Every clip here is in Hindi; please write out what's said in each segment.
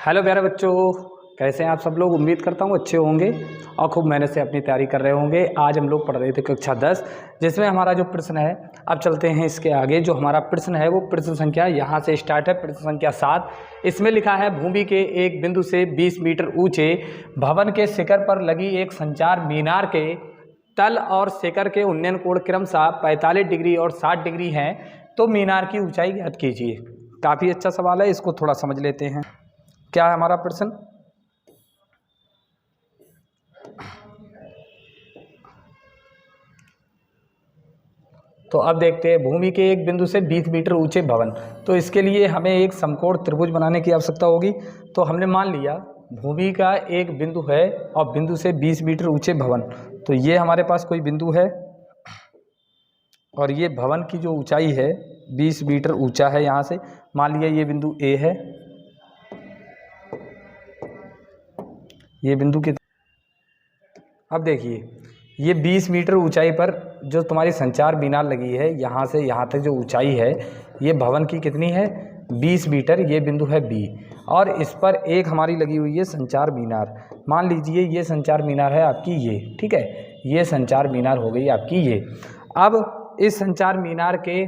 हेलो प्यारे बच्चों, कैसे हैं आप सब लोग। उम्मीद करता हूँ अच्छे होंगे और खूब मेहनत से अपनी तैयारी कर रहे होंगे। आज हम लोग पढ़ रहे थे कक्षा 10, जिसमें हमारा जो प्रश्न है, अब चलते हैं इसके आगे। जो हमारा प्रश्न है वो प्रश्न संख्या यहाँ से स्टार्ट है, प्रश्न संख्या 7। इसमें लिखा है, भूमि के एक बिंदु से 20 मीटर ऊंचे भवन के शिखर पर लगी एक संचार मीनार के तल और शिखर के उन्नयन कोण क्रमशः 45 डिग्री और 60 डिग्री हैं, तो मीनार की ऊंचाई ज्ञात कीजिए। काफ़ी अच्छा सवाल है, इसको थोड़ा समझ लेते हैं। क्या है हमारा प्रश्न? तो अब देखते हैं, भूमि के एक बिंदु से 20 मीटर ऊंचे भवन। तो इसके लिए हमें एक समकोण त्रिभुज बनाने की आवश्यकता होगी। तो हमने मान लिया भूमि का एक बिंदु है और बिंदु से 20 मीटर ऊंचे भवन। तो ये हमारे पास कोई बिंदु है और ये भवन की जो ऊंचाई है 20 मीटर ऊंचा है। यहाँ से मान लिया ये बिंदु ए है, ये बिंदु कितना। अब देखिए, ये 20 मीटर ऊंचाई पर जो तुम्हारी संचार मीनार लगी है, यहाँ से यहाँ तक जो ऊंचाई है, ये भवन की कितनी है? 20 मीटर। ये बिंदु है बी और इस पर एक हमारी लगी हुई है संचार मीनार। मान लीजिए ये संचार मीनार है आपकी, ये ठीक है, ये संचार मीनार हो गई आपकी ये। अब इस संचार मीनार के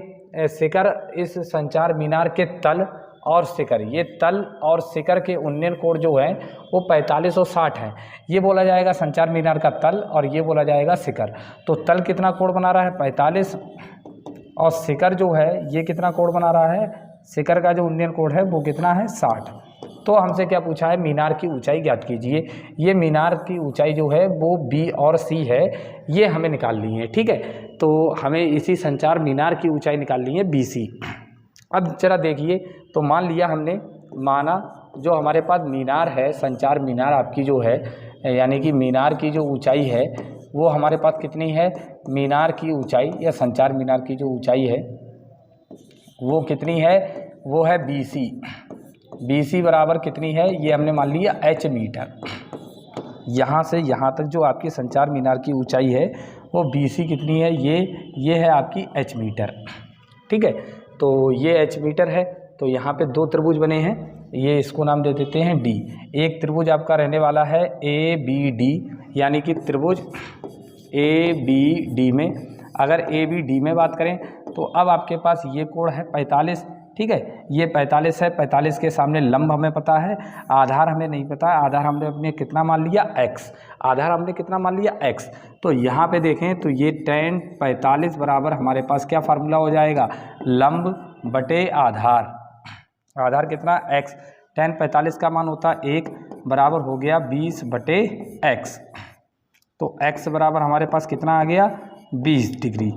शिखर, इस संचार मीनार के तल और शिखर, ये तल और शिखर के उन्नयन कोण जो है वो 45 और 60 है। ये बोला जाएगा संचार मीनार का तल और ये बोला जाएगा शिखर। तो तल कितना कोण बना रहा है? 45, और शिखर जो है ये कितना कोण बना रहा है? शिखर का जो उन्नयन कोण है वो कितना है? 60। तो हमसे क्या पूछा है? मीनार की ऊंचाई ज्ञात कीजिए। ये मीनार की ऊंचाई जो है वो बी और सी है, ये हमें निकालनी है, ठीक है। तो हमें इसी संचार मीनार की ऊंचाई निकालनी है BC। अब जरा देखिए, तो मान लिया हमने, माना जो हमारे पास मीनार है, संचार मीनार आपकी जो है, यानी कि मीनार की जो ऊंचाई है वो हमारे पास कितनी है? मीनार की ऊंचाई या संचार मीनार की जो ऊंचाई है वो कितनी है? वो है BC। BC बराबर कितनी है? ये हमने मान लिया H मीटर। यहाँ से यहाँ तक जो आपकी संचार मीनार की ऊंचाई है वो BC कितनी है? ये है आपकी H मीटर, ठीक है। तो ये H मीटर है। तो यहाँ पे दो त्रिभुज बने हैं, ये इसको नाम दे देते हैं D। एक त्रिभुज आपका रहने वाला है ABD, यानी कि त्रिभुज ABD में, अगर ABD में बात करें तो अब आपके पास ये कोण है 45, ठीक है। ये 45 है, 45 के सामने लंब हमें पता है, आधार हमें नहीं पता है। आधार हमने अपने कितना मान लिया? x। आधार हमने कितना मान लिया? x। तो यहाँ पे देखें तो ये tan 45 बराबर हमारे पास क्या फार्मूला हो जाएगा? लंब बटे आधार। आधार कितना? x। tan 45 का मान होता है 1, बराबर हो गया 20 बटे x। तो x बराबर हमारे पास कितना आ गया? 20 डिग्री,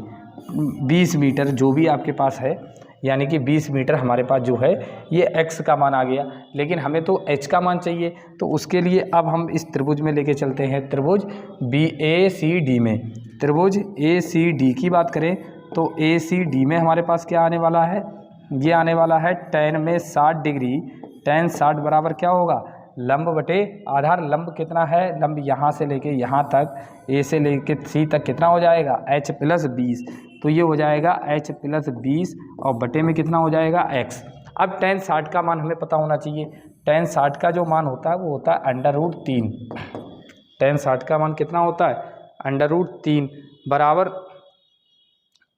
20 मीटर जो भी आपके पास है, यानी कि 20 मीटर हमारे पास जो है ये x का मान आ गया। लेकिन हमें तो h का मान चाहिए, तो उसके लिए अब हम इस त्रिभुज में लेके चलते हैं। त्रिभुज ACD में, त्रिभुज ACD की बात करें तो ACD में हमारे पास क्या आने वाला है? ये आने वाला है tan में 60 डिग्री। tan 60 बराबर क्या होगा? लंब बटे आधार। लंब कितना है? लंब यहाँ से लेके यहाँ तक, A से लेके C तक कितना हो जाएगा? H + 20। तो ये हो जाएगा H + 20 और बटे में कितना हो जाएगा? x। अब tan 60 का मान हमें पता होना चाहिए। tan 60 का जो मान होता है वो होता है √3। tan 60 का मान कितना होता है? √3 बराबर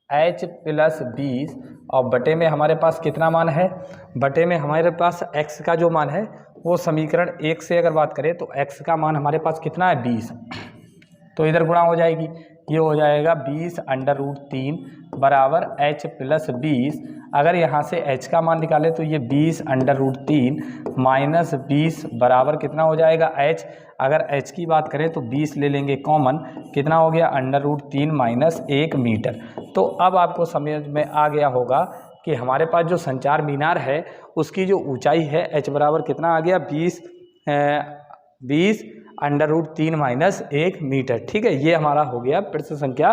H + 20 और बटे में हमारे पास कितना मान है? बटे में हमारे पास x का जो मान है वो समीकरण 1 से अगर बात करें तो x का मान हमारे पास कितना है? 20। तो इधर गुणा हो जाएगी, ये हो जाएगा 20 √3 बराबर H + 20। अगर यहाँ से h का मान निकाले तो ये 20 √3 माइनस 20 बराबर कितना हो जाएगा? h। अगर h की बात करें तो 20 ले लेंगे कॉमन, कितना हो गया? √3 माइनस 1 मीटर। तो अब आपको समझ में आ गया होगा कि हमारे पास जो संचार मीनार है उसकी जो ऊंचाई है h बराबर कितना आ गया? 20 √3 माइनस 1 मीटर, ठीक है। ये हमारा हो गया प्रश्न संख्या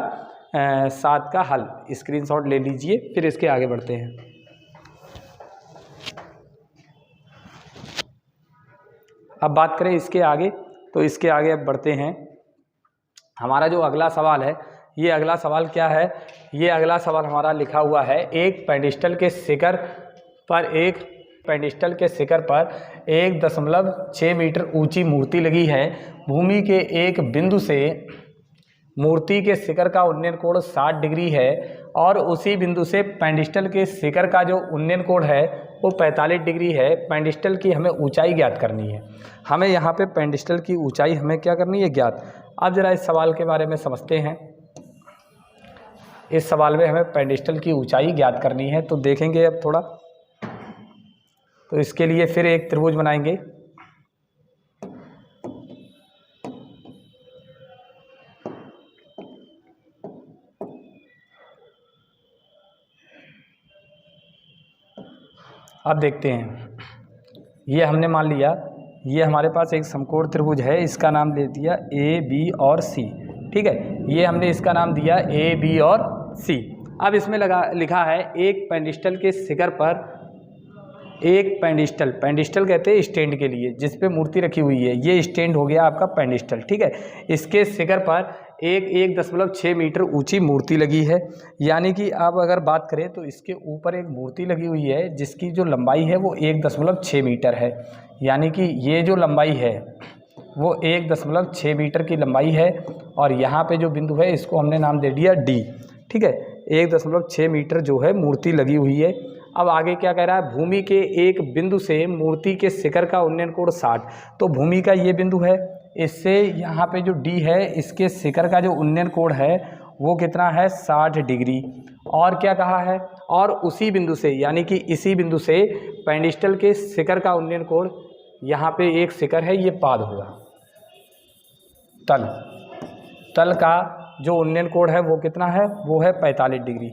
7 का हल। स्क्रीनशॉट ले लीजिए, फिर इसके आगे बढ़ते हैं। अब बात करें इसके आगे, तो इसके आगे अब बढ़ते हैं। हमारा जो अगला सवाल है, ये अगला सवाल क्या है? ये अगला सवाल हमारा लिखा हुआ है, एक पेडिस्टल के शिखर पर एक पेडिस्टल के शिखर पर 1.6 मीटर ऊंची मूर्ति लगी है। भूमि के एक बिंदु से मूर्ति के शिखर का उन्नयन कोण 60 डिग्री है और उसी बिंदु से पेडिस्टल के शिखर का जो उन्नयन कोण है वो 45 डिग्री है। पेडिस्टल की हमें ऊंचाई ज्ञात करनी है। हमें यहाँ पे पेडिस्टल की ऊंचाई हमें क्या करनी है, ज्ञात। अब जरा इस सवाल के बारे में समझते हैं। इस सवाल में हमें पेडिस्टल की ऊंचाई ज्ञात करनी है, तो देखेंगे अब थोड़ा। तो इसके लिए फिर एक त्रिभुज बनाएंगे। अब देखते हैं, ये हमने मान लिया ये हमारे पास एक समकोण त्रिभुज है, इसका नाम दे दिया ए बी और सी। ठीक है, ये हमने इसका नाम दिया ए बी और सी। अब इसमें लिखा है एक पेडिस्टल के शिखर पर एक पेडिस्टल कहते हैं स्टैंड के लिए, जिस पे मूर्ति रखी हुई है, ये स्टैंड हो गया आपका पेडिस्टल। ठीक है, इसके शिखर पर 1.6 मीटर ऊंची मूर्ति लगी है। यानी कि आप अगर बात करें तो इसके ऊपर एक मूर्ति लगी हुई है जिसकी जो लंबाई है वो 1.6 मीटर है। यानी कि ये जो लंबाई है वो 1.6 मीटर की लंबाई है और यहाँ पे जो बिंदु है इसको हमने नाम दे दिया डी। ठीक है, 1.6 मीटर जो है मूर्ति लगी हुई है। अब आगे क्या कह रहा है, भूमि के एक बिंदु से मूर्ति के शिखर का उन्नयन कोण 60। तो भूमि का ये बिंदु है, इससे यहाँ पे जो डी है इसके शिखर का जो उन्नयन कोण है वो कितना है, 60 डिग्री। और क्या कहा है, और उसी बिंदु से यानी कि इसी बिंदु से पेडिस्टल के शिखर का उन्नयन कोण, यहाँ पे एक शिखर है ये पाद होगा, तल का जो उन्नयन कोण है वो कितना है, वो है 45 डिग्री।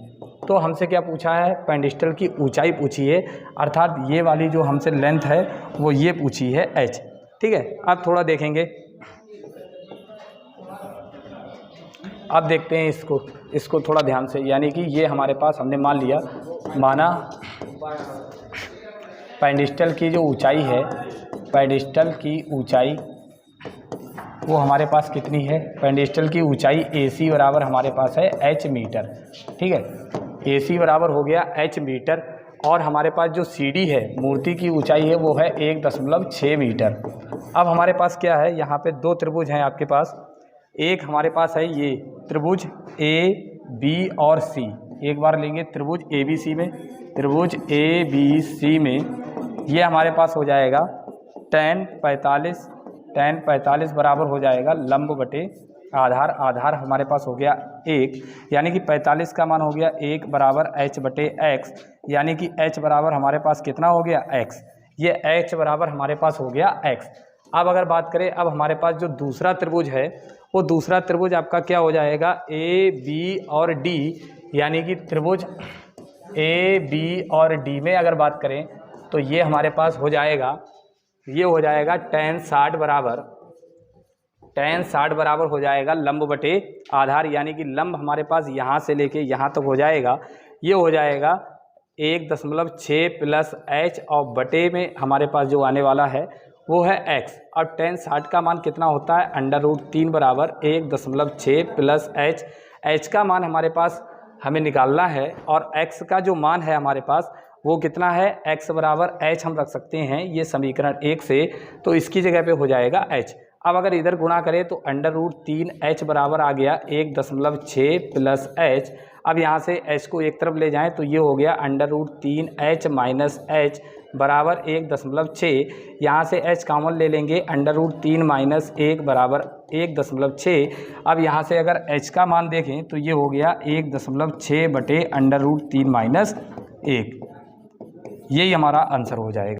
तो हमसे क्या पूछा है, पेडिस्टल की ऊंचाई पूछी है, अर्थात ये वाली जो हमसे लेंथ है वो ये पूछी है h। ठीक है, अब थोड़ा देखेंगे, अब देखते हैं इसको थोड़ा ध्यान से। यानी कि ये हमारे पास हमने मान लिया, माना पेडिस्टल की जो ऊंचाई है, पेडिस्टल की ऊंचाई वो हमारे पास कितनी है, पेडिस्टल की ऊंचाई AC बराबर हमारे पास है h मीटर। ठीक है, AC बराबर हो गया h मीटर और हमारे पास जो CD है, मूर्ति की ऊंचाई है वो है 1.6 मीटर। अब हमारे पास क्या है, यहाँ पे दो त्रिभुज हैं आपके पास। एक हमारे पास है ये त्रिभुज AB और C। एक बार लेंगे त्रिभुज ABC में, त्रिभुज ABC में ये हमारे पास हो जाएगा tan 45 बराबर हो जाएगा लंब बटे आधार। आधार हमारे पास हो गया 1, यानी कि 45 का मान हो गया 1 बराबर h बटे x। यानी कि h बराबर हमारे पास कितना हो गया, x। ये h बराबर हमारे पास हो गया x। अब अगर बात करें, अब हमारे पास जो दूसरा त्रिभुज है वो दूसरा त्रिभुज आपका क्या हो जाएगा, AB और D। यानी कि त्रिभुज AB और D में अगर बात करें तो ये हमारे पास हो जाएगा, ये हो जाएगा tan 60 बराबर हो जाएगा लंब बटे आधार। यानी कि लंब हमारे पास यहाँ से लेके यहाँ तक हो जाएगा, ये हो जाएगा 1.6 प्लस h और बटे में हमारे पास जो आने वाला है वो है x। और tan 60 का मान कितना होता है, √3 बराबर 1.6 प्लस h का मान हमारे पास हमें निकालना है और x का जो मान है हमारे पास वो कितना है, x बराबर h हम रख सकते हैं ये समीकरण 1 से, तो इसकी जगह पे हो जाएगा h। अब अगर इधर गुणा करें तो √3h बराबर आ गया 1.6 प्लस h। अब यहाँ से h को एक तरफ ले जाएं तो ये हो गया √3h माइनस h बराबर 1.6। यहाँ से h कॉमन ले लेंगे, √3 माइनस 1 बराबर 1.6। अब यहाँ से अगर h का मान देखें तो ये हो गया 1.6 बटे √3 माइनस 1। यही हमारा आंसर हो जाएगा।